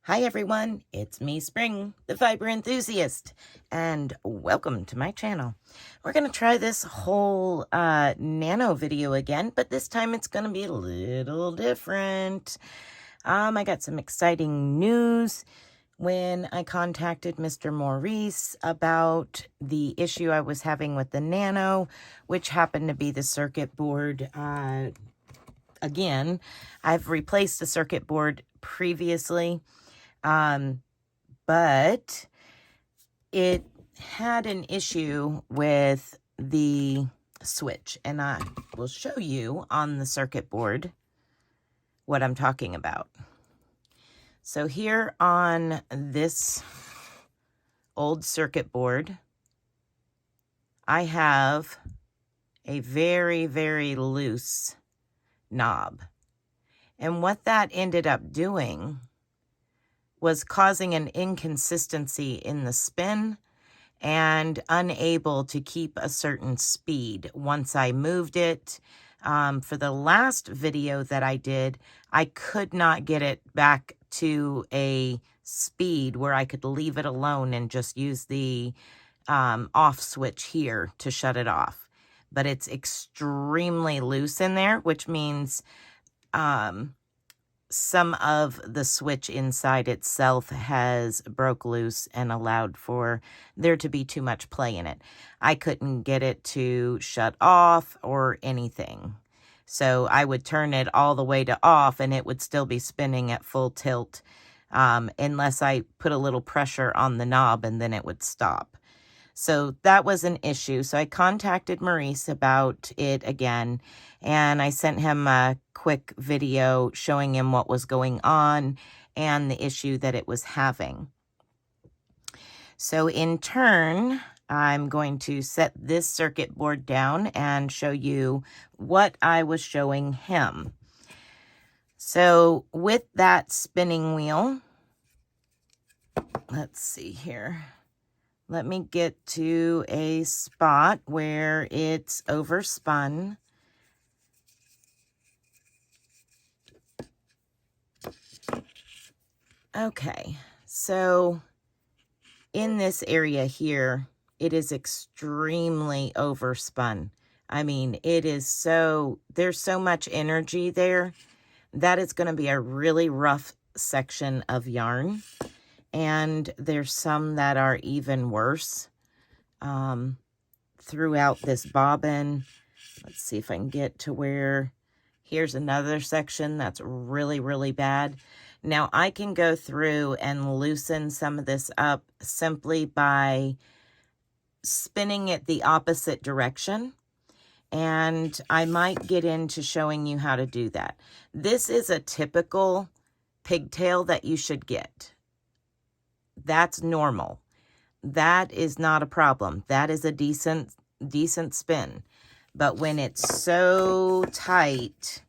Hi everyone, it's me, Spring, the fiber enthusiast, and welcome to my channel. We're going to try this whole Nano video again, but this time it's going to be a little different. I got some exciting news when I contacted Mr. Maurice about the issue I was having with the Nano, which happened to be the circuit board. Again, I've replaced the circuit board previously. But it had an issue with the switch, and I will show you on the circuit board what I'm talking about. So here on this old circuit board, I have a very, very loose knob. And what that ended up doing was causing an inconsistency in the spin and unable to keep a certain speed once I moved it. For the last video that I did, I could not get it back to a speed where I could leave it alone and just use the off switch here to shut it off. But it's extremely loose in there, which means some of the switch inside itself has broke loose and allowed for there to be too much play in it. I couldn't get it to shut off or anything. So I would turn it all the way to off and it would still be spinning at full tilt unless I put a little pressure on the knob and then it would stop. So that was an issue. So I contacted Maurice about it again, and I sent him a quick video showing him what was going on and the issue that it was having. So in turn, I'm going to set this circuit board down and show you what I was showing him. So with that spinning wheel, let's see here. Let me get to a spot where it's overspun. Okay, so in this area here, it is extremely overspun. I mean, there's so much energy there that it's going to be a really rough section of yarn. And there's some that are even worse throughout this bobbin. Let's see if I can get to where, here's another section that's really, really bad. Now I can go through and loosen some of this up simply by spinning it the opposite direction. And I might get into showing you how to do that. This is a typical pigtail that you should get. That's normal. That is not a problem. That is a decent spin. But when it's so tight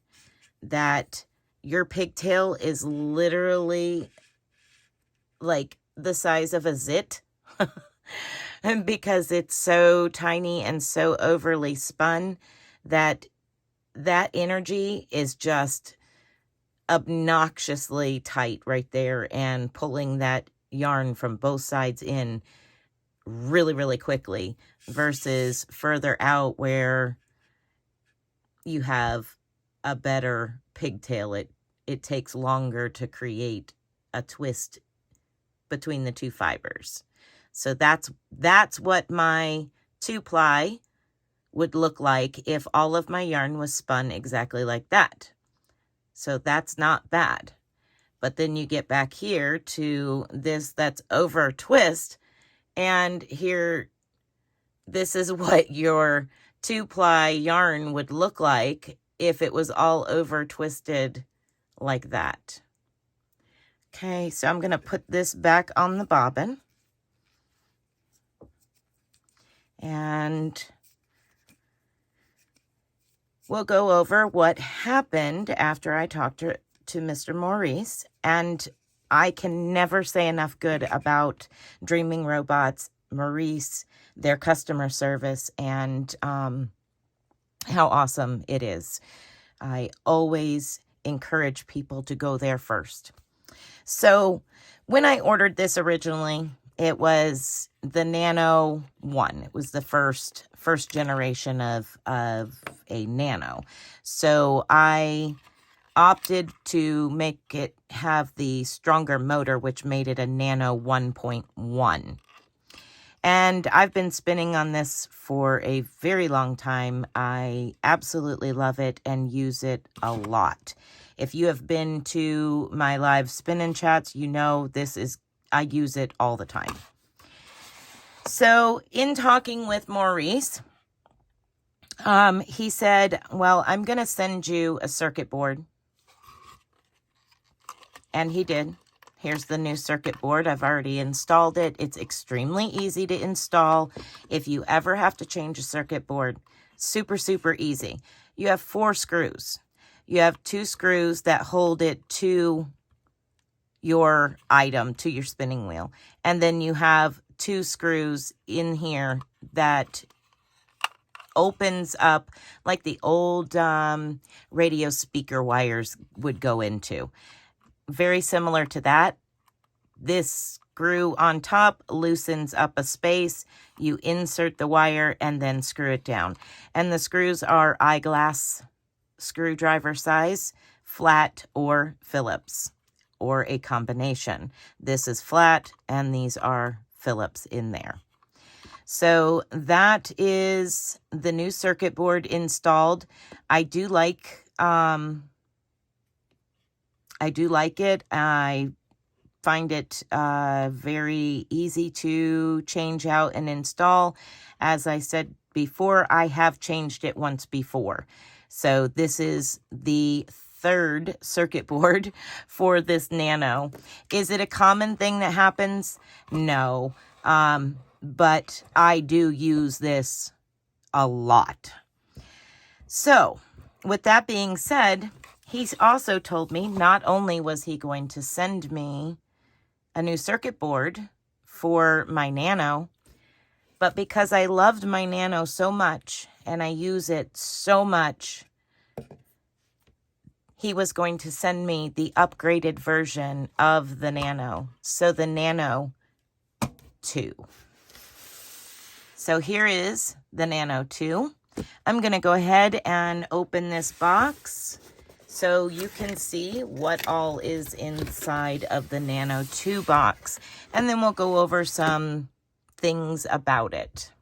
that your pigtail is literally like the size of a zit, and because it's so tiny and so overly spun, that energy is just obnoxiously tight right there and pulling that yarn from both sides in really, really quickly versus further out where you have a better pigtail. It takes longer to create a twist between the two fibers. So that's what my 2-ply would look like if all of my yarn was spun exactly like that. So that's not bad. But then you get back here to this that's over twist, and here, this is what your 2-ply yarn would look like if it was all over twisted like that. Okay, so I'm going to put this back on the bobbin. And we'll go over what happened after I talked to Mr. Maurice. And I can never say enough good about Dreaming Robots, Maurice, their customer service, and how awesome it is. I always encourage people to go there first. So When I ordered this originally, it was the Nano 1. It was the first generation of a Nano. So I opted to make it have the stronger motor, which made it a Nano 1.1. And I've been spinning on this for a very long time. I absolutely love it and use it a lot. If you have been to my live spin-in chats, you know I use it all the time. So in talking with Maurice, he said, well, I'm going to send you a circuit board. And he did. Here's the new circuit board. I've already installed it. It's extremely easy to install. If you ever have to change a circuit board, super, super easy. You have 4 screws. You have 2 screws that hold it to your item, to your spinning wheel. And then you have 2 screws in here that opens up like the old radio speaker wires would go into. Very similar to that. This screw on top loosens up a space. You insert the wire and then screw it down. And the screws are eyeglass screwdriver size, flat or Phillips, or a combination. This is flat and these are Phillips in there. So that is the new circuit board installed. I do like it. I find it very easy to change out and install. As I said before, I have changed it once before. So this is the 3rd circuit board for this Nano. Is it a common thing that happens? No. But I do use this a lot. So with that being said, he's also told me not only was he going to send me a new circuit board for my Nano, but because I loved my Nano so much and I use it so much, he was going to send me the upgraded version of the Nano. So the Nano 2. So here is the Nano 2. I'm going to go ahead and open this box so you can see what all is inside of the Nano 2 box. And then we'll go over some things about it.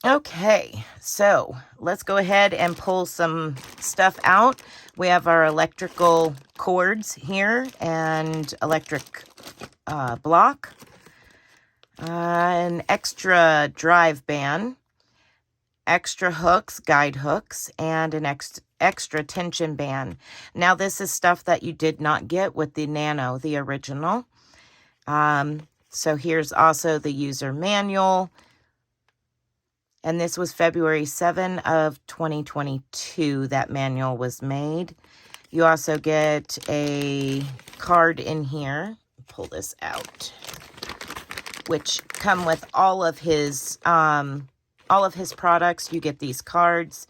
Okay, so let's go ahead and pull some stuff out. We have our electrical cords here and electric block. An extra drive band, extra hooks, guide hooks, and an extra tension band. Now this is stuff that you did not get with the Nano, the original. So here's also the user manual. And this was February 7 of 2022 that manual was made. You also get a card in here. Pull this out. Which come with all of his products. You get these cards.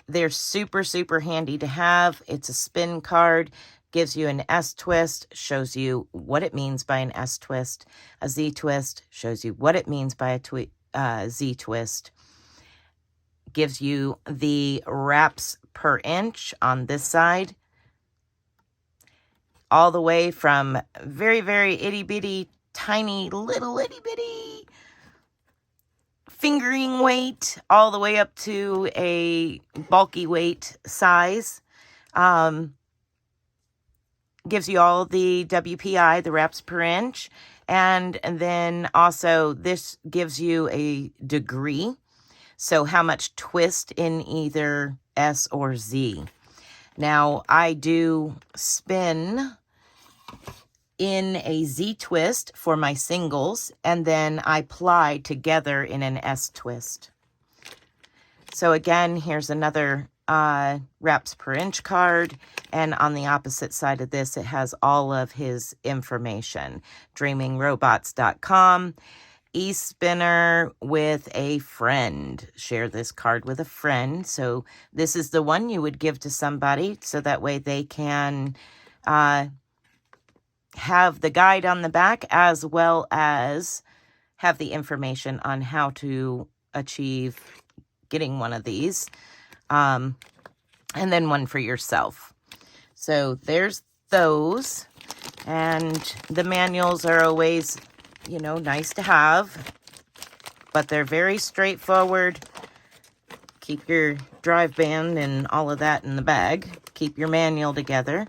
They're super, super handy to have. It's a spin card. Gives you an S twist. Shows you what it means by an S twist. A Z twist. Shows you what it means by a Z twist. Gives you the wraps per inch on this side. All the way from very, very itty-bitty, tiny, little itty-bitty fingering weight all the way up to a bulky weight size. Gives you all the WPI, the wraps per inch. And then also this gives you a degree. So how much twist in either S or Z. Now I do spin in a Z twist for my singles, and then I ply together in an S twist. So again, here's another wraps per inch card, and on the opposite side of this, it has all of his information. DreamingRobots.com, e-spinner with a friend. Share this card with a friend. So this is the one you would give to somebody so that way they can have the guide on the back as well as have the information on how to achieve getting one of these. And then one for yourself. So there's those. And the manuals are always, you know, nice to have. But they're very straightforward. Keep your drive band and all of that in the bag. Keep your manual together.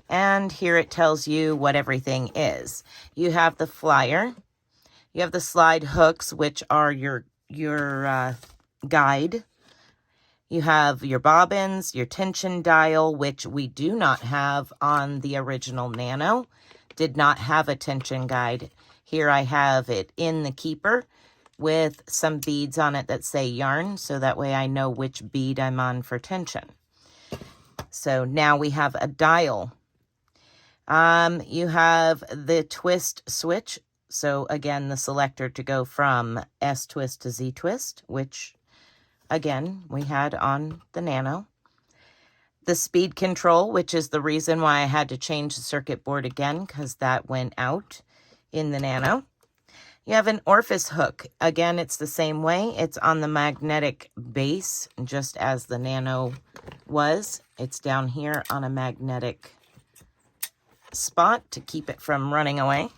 And here it tells you what everything is. You have the flyer. You have the slide hooks, which are your guide. You have your bobbins, your tension dial, which we do not have on the original Nano. Did not have a tension guide. Here I have it in the keeper with some beads on it that say yarn, so that way I know which bead I'm on for tension. So now we have a dial. You have the twist switch. So again, the selector to go from S twist to Z twist, which again, we had on the Nano. The speed control, which is the reason why I had to change the circuit board again, because that went out in the Nano. You have an orifice hook. Again, it's the same way. It's on the magnetic base, just as the Nano was. It's down here on a magnetic spot to keep it from running away.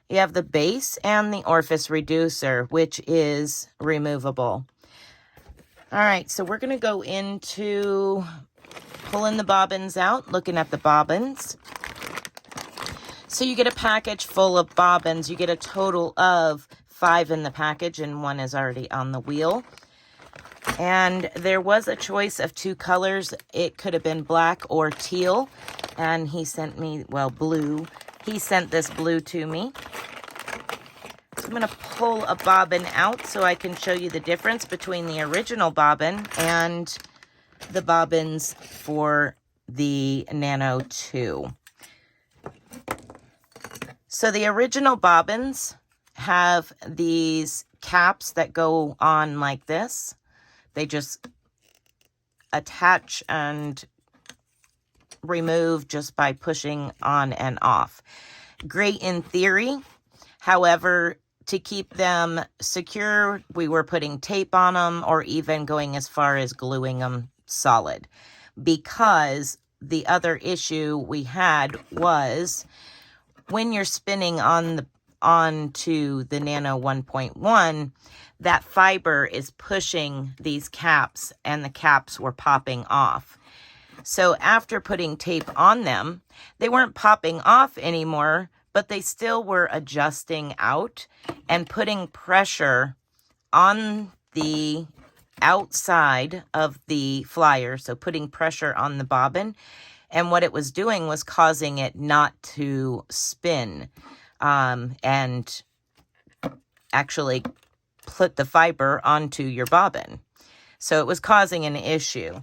You have the base and the orifice reducer, which is removable. All right, so we're going to go into pulling the bobbins out, looking at the bobbins. So you get a package full of bobbins. You get a total of 5 in the package, and 1 is already on the wheel. And there was a choice of 2 colors. It could have been black or teal. And he sent me, well, blue. He sent this blue to me. So I'm going to pull a bobbin out so I can show you the difference between the original bobbin and the bobbins for the Nano 2. So the original bobbins have these caps that go on like this. They just attach and remove just by pushing on and off. Great in theory. However, to keep them secure, we were putting tape on them or even going as far as gluing them solid. Because the other issue we had was when you're spinning onto the Nano 1.1, that fiber is pushing these caps and the caps were popping off. So after putting tape on them, they weren't popping off anymore, but they still were adjusting out and putting pressure on the outside of the flyer. So putting pressure on the bobbin. And what it was doing was causing it not to spin and actually put the fiber onto your bobbin. So it was causing an issue.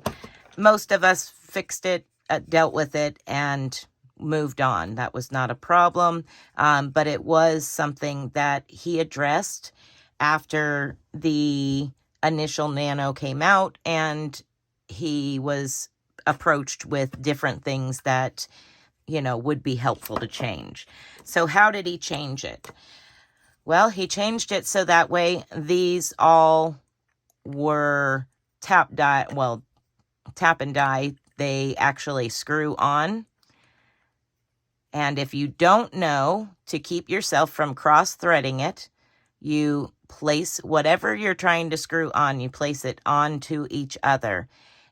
Most of us fixed it, dealt with it, and moved on. That was not a problem, but it was something that he addressed after the initial Nano came out, and he was approached with different things that, you know, would be helpful to change. So how did he change it? Well, he changed it so that way these all were tap and die. They actually screw on. And if you don't know, to keep yourself from cross-threading it, you place whatever you're trying to screw on, you place it onto each other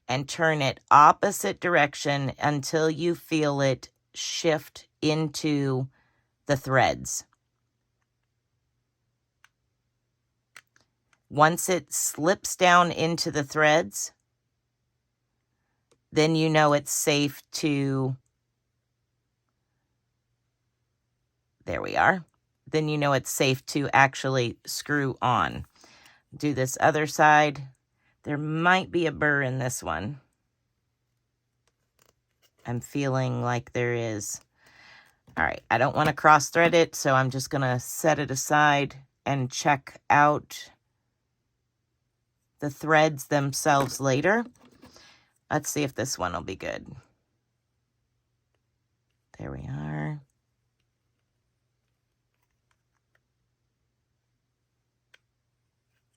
and turn it opposite direction until you feel it shift into the threads. Once it slips down into the threads, then you know it's safe to, there we are. Then you know it's safe to actually screw on. Do this other side. There might be a burr in this one. I'm feeling like there is. All right, I don't want to cross thread it, so I'm just going to set it aside and check out the threads themselves later. Let's see if this one will be good. There we are.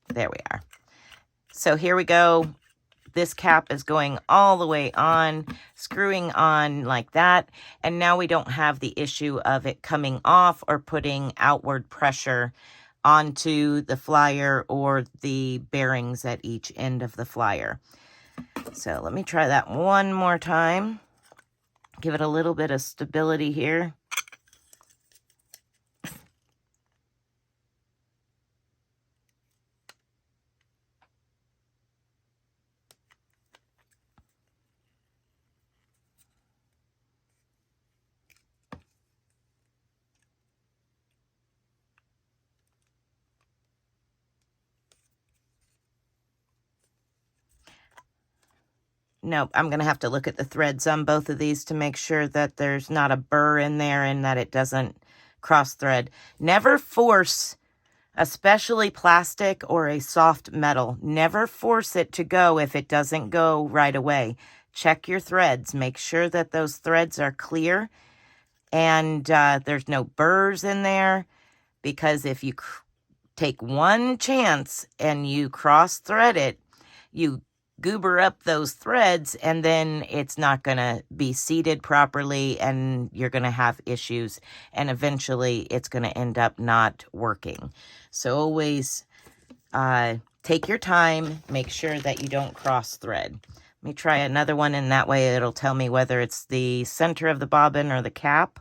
There we are. So here we go. This cap is going all the way on, screwing on like that. And now we don't have the issue of it coming off or putting outward pressure onto the flyer or the bearings at each end of the flyer. So let me try that one more time. Give it a little bit of stability here. Nope, I'm going to have to look at the threads on both of these to make sure that there's not a burr in there and that it doesn't cross thread. Never force, especially plastic or a soft metal, never force it to go if it doesn't go right away. Check your threads. Make sure that those threads are clear and there's no burrs in there, because if you take one chance and you cross thread it, you goober up those threads and then it's not going to be seated properly and you're going to have issues and eventually it's going to end up not working. So always take your time, make sure that you don't cross thread. Let me try another one, and that way it'll tell me whether it's the center of the bobbin or the cap.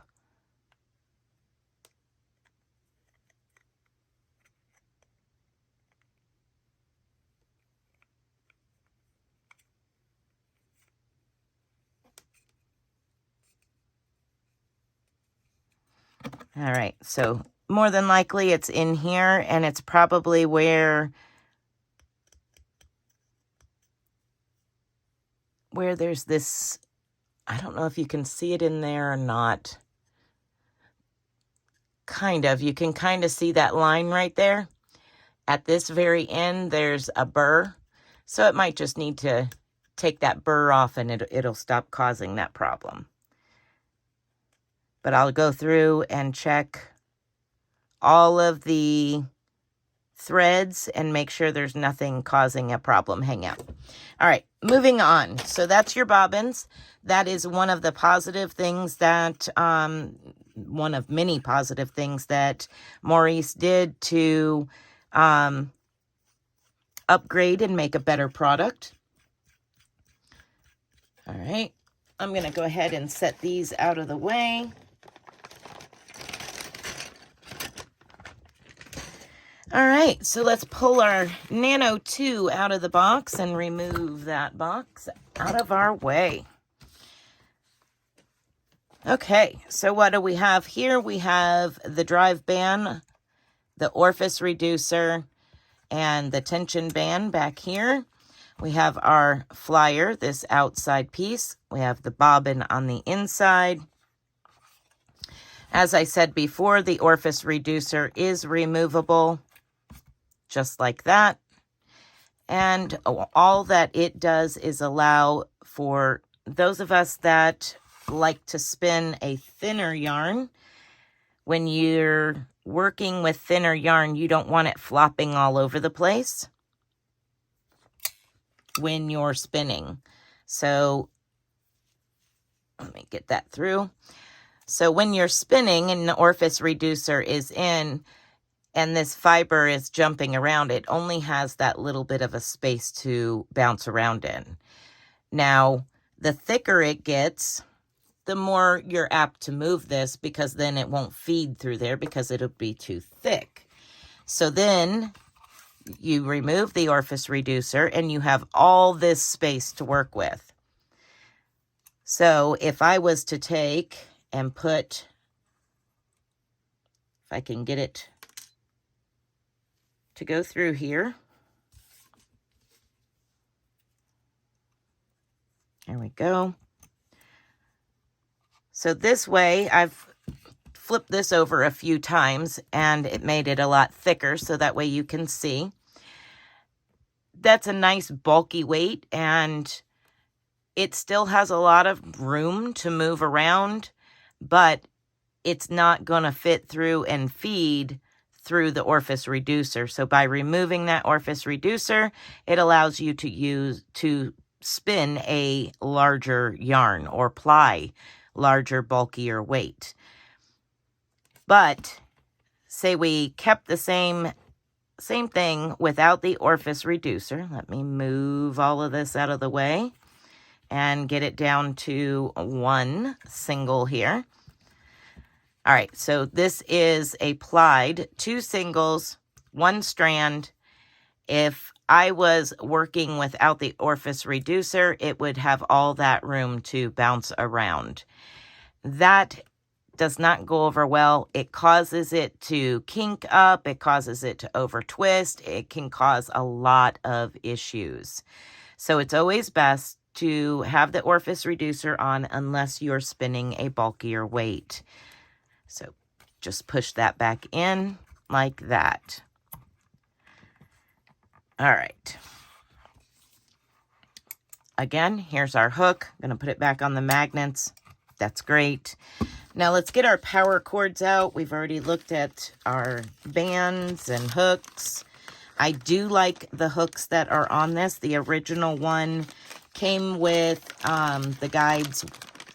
All right, so more than likely it's in here, and it's probably where there's this, I don't know if you can see it in there or not. Kind of, you can kind of see that line right there. At this very end, there's a burr. So it might just need to take that burr off and it'll stop causing that problem. But I'll go through and check all of the threads and make sure there's nothing causing a problem hang out. All right, moving on. So that's your bobbins. That is one of the positive things that, one of many positive things that Maurice did to upgrade and make a better product. All right, I'm going to go ahead and set these out of the way. All right, so let's pull our Nano 2 out of the box and remove that box out of our way. Okay, so what do we have here? We have the drive band, the orifice reducer, and the tension band back here. We have our flyer, this outside piece. We have the bobbin on the inside. As I said before, the orifice reducer is removable, just like that. And all that it does is allow for those of us that like to spin a thinner yarn. When you're working with thinner yarn, you don't want it flopping all over the place when you're spinning. So let me get that through. So when you're spinning and the orifice reducer is in and this fiber is jumping around, it only has that little bit of a space to bounce around in. Now, the thicker it gets, the more you're apt to move this, because then it won't feed through there because it'll be too thick. So then you remove the orifice reducer and you have all this space to work with. So if I was to take and put, if I can get it to go through here. There we go. So this way I've flipped this over a few times and it made it a lot thicker so that way you can see. That's a nice bulky weight, and it still has a lot of room to move around, but it's not going to fit through and feed through the orifice reducer. So by removing that orifice reducer, it allows you to spin a larger yarn or ply larger, bulkier weight. But say we kept the same thing without the orifice reducer. Let me move all of this out of the way and get it down to one single here. All right, so this is a plied 2 singles, 1 strand. If I was working without the orifice reducer, it would have all that room to bounce around. That does not go over well. It causes it to kink up. It causes it to over twist. It can cause a lot of issues. So it's always best to have the orifice reducer on unless you're spinning a bulkier weight. So just push that back in like that. All right. Again, here's our hook. I'm going to put it back on the magnets. That's great. Now let's get our power cords out. We've already looked at our bands and hooks. I do like the hooks that are on this. The original one came with the guides,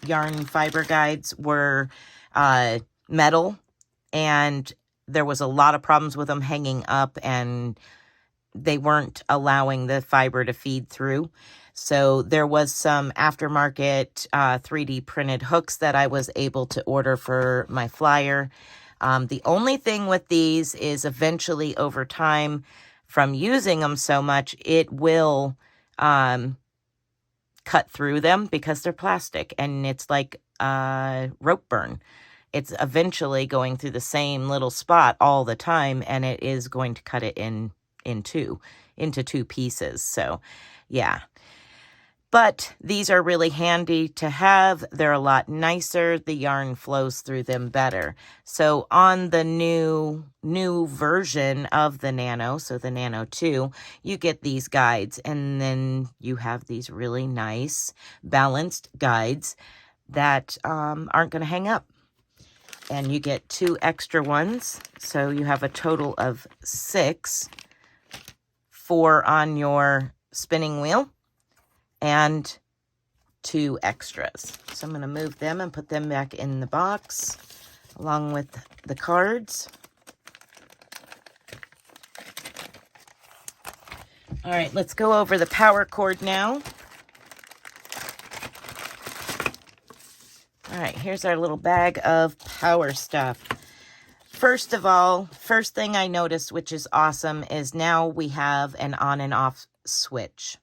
yarn fiber guides were metal, and there was a lot of problems with them hanging up, and they weren't allowing the fiber to feed through. So there was some aftermarket 3D printed hooks that I was able to order for my flyer. The only thing with these is eventually over time, from using them so much, it will cut through them because they're plastic, and it's like rope burn. It's eventually going through the same little spot all the time, and it is going to cut it into 2 pieces. So yeah. But these are really handy to have. They're a lot nicer. The yarn flows through them better. So on the new version of the Nano, so the Nano 2, you get these guides, and then you have these really nice balanced guides that aren't going to hang up. And you get 2 extra ones. So you have a total of 6, 4 on your spinning wheel, and 2 extras. So I'm going to move them and put them back in the box along with the cards. All right, let's go over the power cord now. All right, here's our little bag of power stuff. First of all, first thing I noticed, which is awesome, is now we have an on and off switch.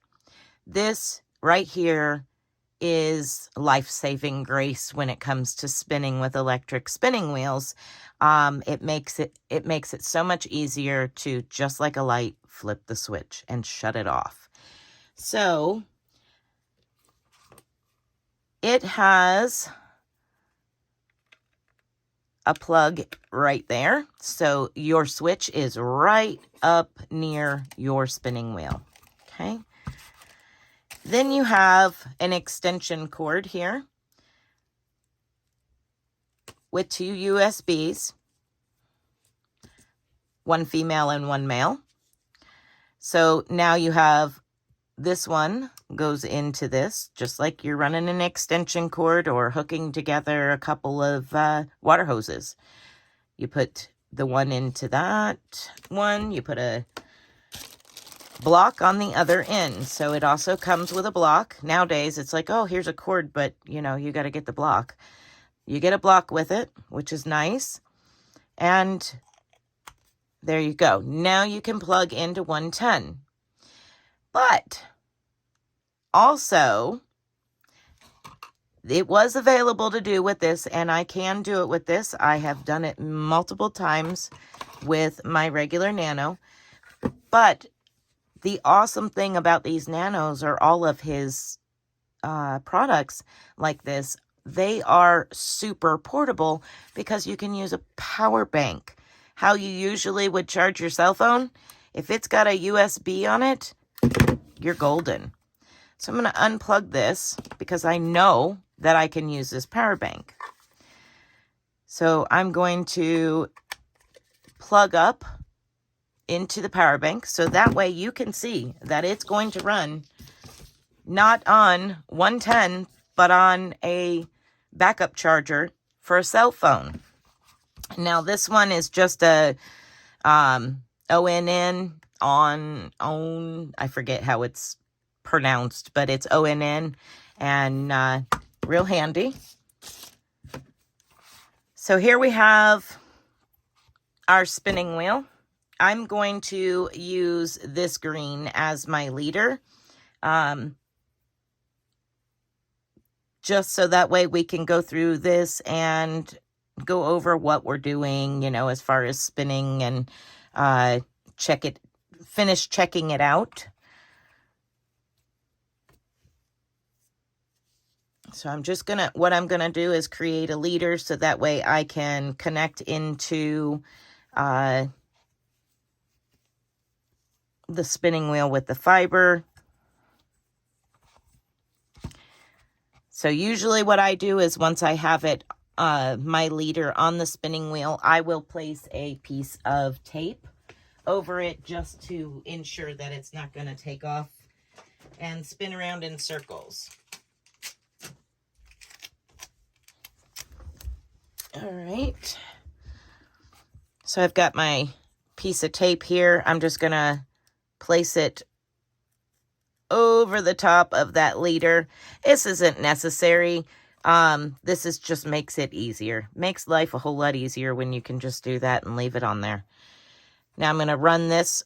This right here is life-saving grace when it comes to spinning with electric spinning wheels. It makes it so much easier to, just like a light, flip the switch and shut it off. So it has a plug right there. So your switch is right up near your spinning wheel. Okay. Then you have an extension cord here with 2 USBs, 1 female and 1 male. So now you have this one goes into this, just like you're running an extension cord or hooking together a couple of water hoses. You put the one into that one, you put a block on the other end. So it also comes with a block. Nowadays, it's like, oh, here's a cord, but you know, you got to get the block. You get a block with it, which is nice. And there you go. Now you can plug into 110. But also, it was available to do with this, and I can do it with this. I have done it multiple times with my regular Nano. But the awesome thing about these Nanos, or all of his products like this, they are super portable because you can use a power bank. How you usually would charge your cell phone, if it's got a USB on it, you're golden. So I'm going to unplug this because I know that I can use this power bank. So I'm going to plug up into the power bank so that way you can see that it's going to run not on 110 but on a backup charger for a cell phone. Now this one is just a ONN on I forget how it's pronounced, but it's ONN and real handy. So here we have our spinning wheel. I'm going to use this green as my leader, just so that way we can go through this and go over what we're doing, you know, as far as spinning and finish checking it out. So I'm just what I'm gonna do is create a leader so that way I can connect into the spinning wheel with the fiber. So usually what I do is once I have it, my leader on the spinning wheel, I will place a piece of tape over it just to ensure that it's not going to take off and spin around in circles. All right. So I've got my piece of tape here. I'm just going to place it over the top of that leader. This isn't necessary. This is just makes it easier. Makes life a whole lot easier when you can just do that and leave it on there. Now I'm going to run this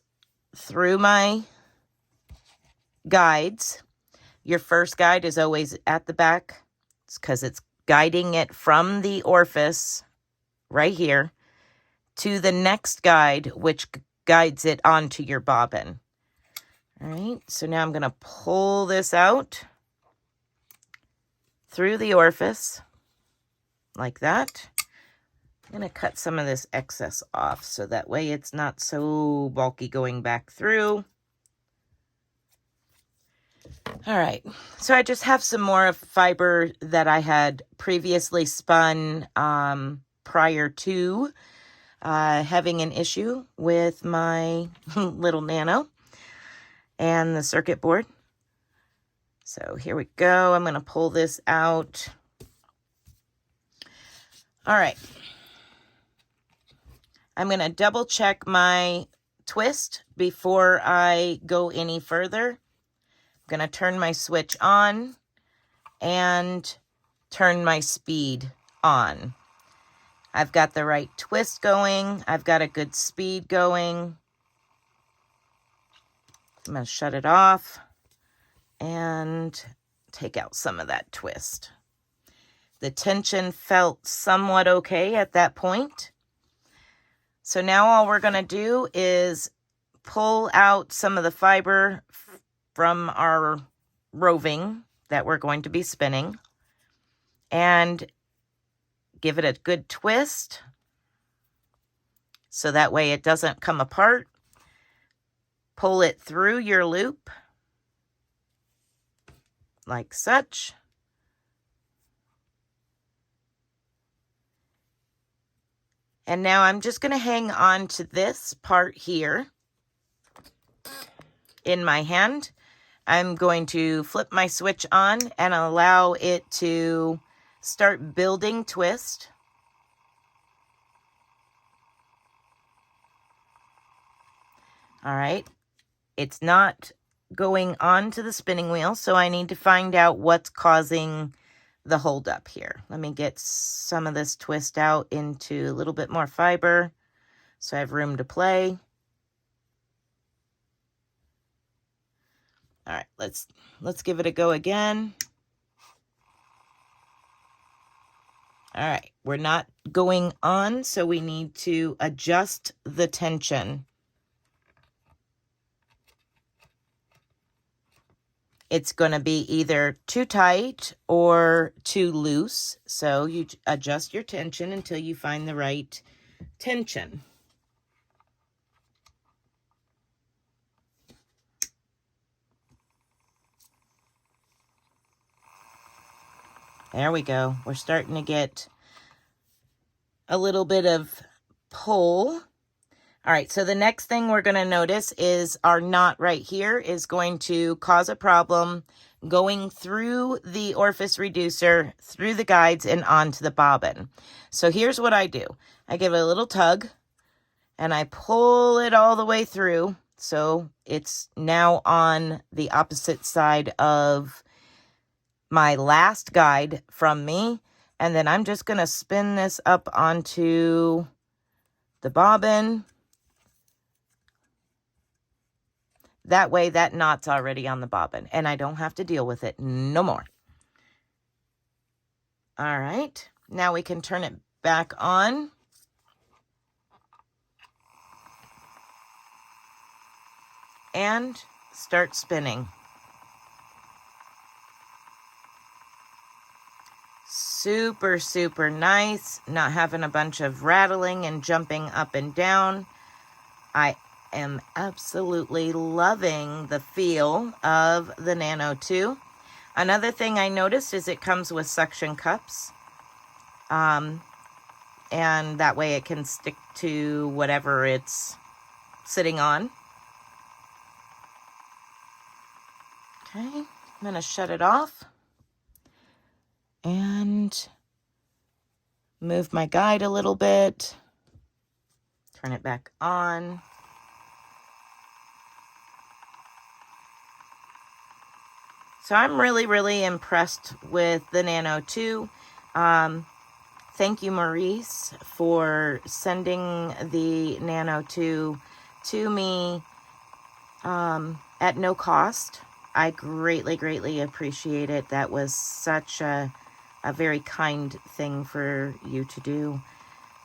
through my guides. Your first guide is always at the back. It's because it's guiding it from the orifice right here to the next guide, which guides it onto your bobbin. All right, so now I'm going to pull this out through the orifice like that. I'm going to cut some of this excess off so that way it's not so bulky going back through. All right, so I just have some more fiber that I had previously spun prior to having an issue with my little Nano and the circuit board. So here we go. I'm going to pull this out. All right. I'm going to double check my twist before I go any further. I'm going to turn my switch on and turn my speed on. I've got the right twist going. I've got a good speed going. I'm going to shut it off and take out some of that twist. The tension felt somewhat okay at that point. So now all we're going to do is pull out some of the fiber from our roving that we're going to be spinning and give it a good twist so that way it doesn't come apart. Pull it through your loop like such. And now I'm just going to hang on to this part here in my hand. I'm going to flip my switch on and allow it to start building twist. All right. It's not going on to the spinning wheel, so I need to find out what's causing the holdup here. Let me get some of this twist out into a little bit more fiber so I have room to play. All right, let's give it a go again. All right, we're not going on, so we need to adjust the tension. it's going to be either too tight or too loose. So you adjust your tension until you find the right tension. There we go. We're starting to get a little bit of pull. All right, so the next thing we're going to notice is our knot right here is going to cause a problem going through the orifice reducer, through the guides, and onto the bobbin. So here's what I do. I give it a little tug, and I pull it all the way through. So it's now on the opposite side of my last guide from me. And then I'm just going to spin this up onto the bobbin. That way that knot's already on the bobbin and I don't have to deal with it no more. All right, now we can turn it back on. And start spinning. Super, super nice. Not having a bunch of rattling and jumping up and down. I am absolutely loving the feel of the Nano 2. Another thing I noticed is it comes with suction cups. And that way it can stick to whatever it's sitting on. Okay, I'm going to shut it off. And move my guide a little bit. Turn it back on. So I'm really, really impressed with the Nano 2. Thank you, Maurice, for sending the Nano 2 to me at no cost. I greatly, greatly appreciate it. That was such a very kind thing for you to do,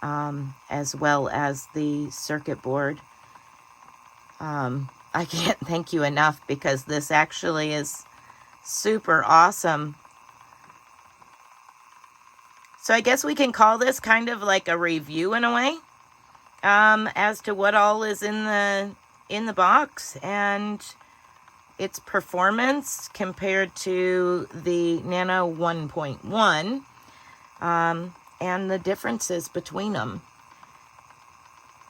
as well as the circuit board. I can't thank you enough because this actually is super awesome. So I guess we can call this kind of like a review in a way, as to what all is in the box and its performance compared to the Nano 1.1, and the differences between them.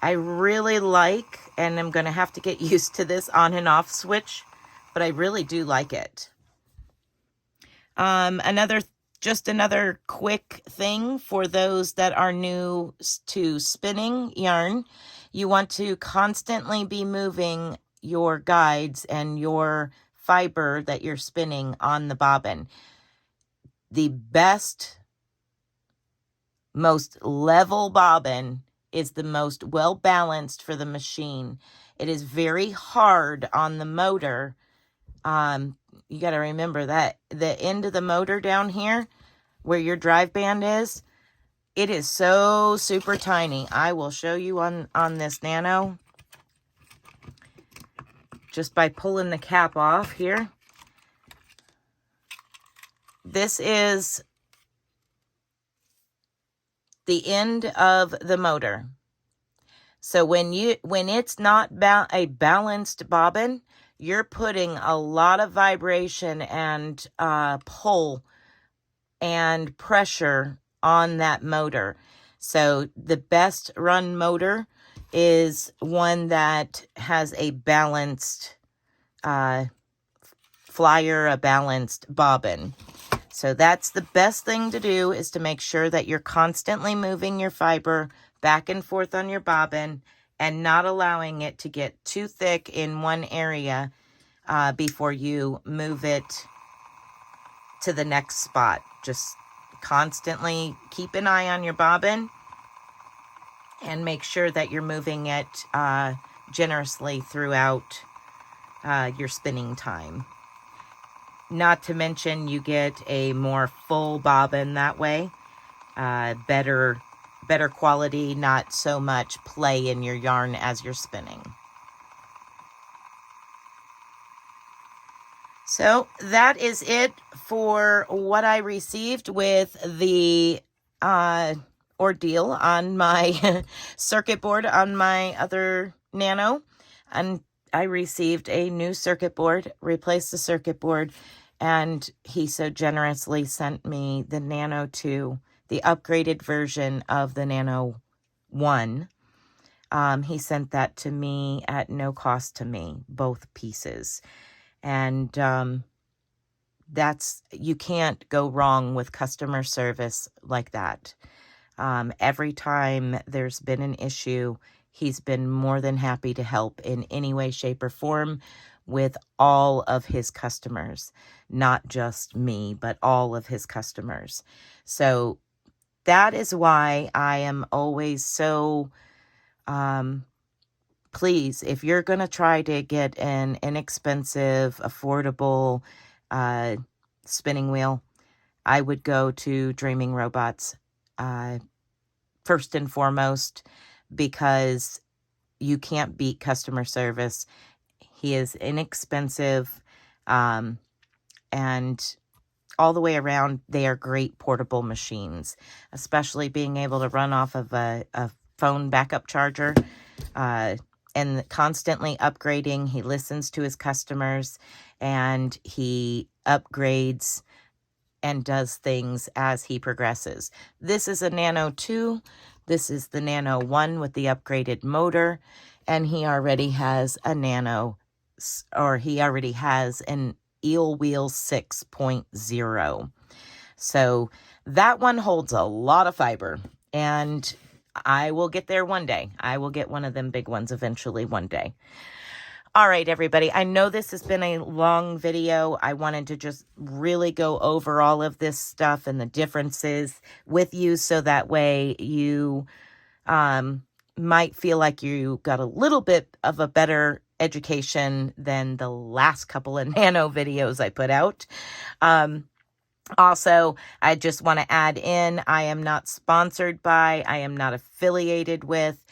I really like, and I'm going to have to get used to this on and off switch, but I really do like it. Just another quick thing for those that are new to spinning yarn. You want to constantly be moving your guides and your fiber that you're spinning on the bobbin. The best, most level bobbin is the most well balanced for the machine. It is very hard on the motor. You got to remember that the end of the motor down here where your drive band is, it is so super tiny. I will show you on this Nano just by pulling the cap off here. This is the end of the motor. So when it's not a balanced bobbin, you're putting a lot of vibration and pull and pressure on that motor. So the best run motor is one that has a balanced flyer, a balanced bobbin. So that's the best thing to do, is to make sure that you're constantly moving your fiber back and forth on your bobbin and not allowing it to get too thick in one area before you move it to the next spot. Just constantly keep an eye on your bobbin and make sure that you're moving it generously throughout your spinning time. Not to mention you get a more full bobbin that way. Better quality, not so much play in your yarn as you're spinning. So that is it for what I received with the ordeal on my circuit board on my other Nano. And I received a new circuit board, replaced the circuit board, and he so generously sent me the Nano 2, the upgraded version of the Nano 1. He sent that to me at no cost to me, both pieces. And you can't go wrong with customer service like that. Every time there's been an issue, he's been more than happy to help in any way, shape, or form with all of his customers, not just me, but all of his customers. So that is why I am always so please, if you're going to try to get an inexpensive, affordable spinning wheel, I would go to Dreaming Robots first and foremost, because you can't beat customer service. He is inexpensive, and all the way around, they are great portable machines, especially being able to run off of a phone backup charger. And constantly upgrading. He listens to his customers, and he upgrades and does things as he progresses. This is a Nano 2. This is the Nano 1 with the upgraded motor, and he already has a Nano, or he already has an Eel Wheel 6.0. So that one holds a lot of fiber, and I will get there one day. I will get one of them big ones eventually one day. All right, everybody. I know this has been a long video. I wanted to just really go over all of this stuff and the differences with you, so that way you might feel like you got a little bit of a better education than the last couple of Nano videos I put out. Also, I just want to add in, I am not sponsored by, I am not affiliated with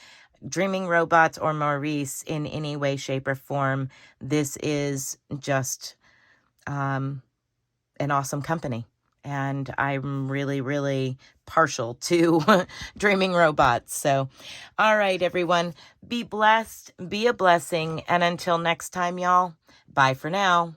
Dreaming Robots or Maurice in any way, shape, or form. This is just an awesome company. And I'm really, really partial to Dreaming Robots. So, all right, everyone, be blessed, be a blessing. And until next time, y'all, bye for now.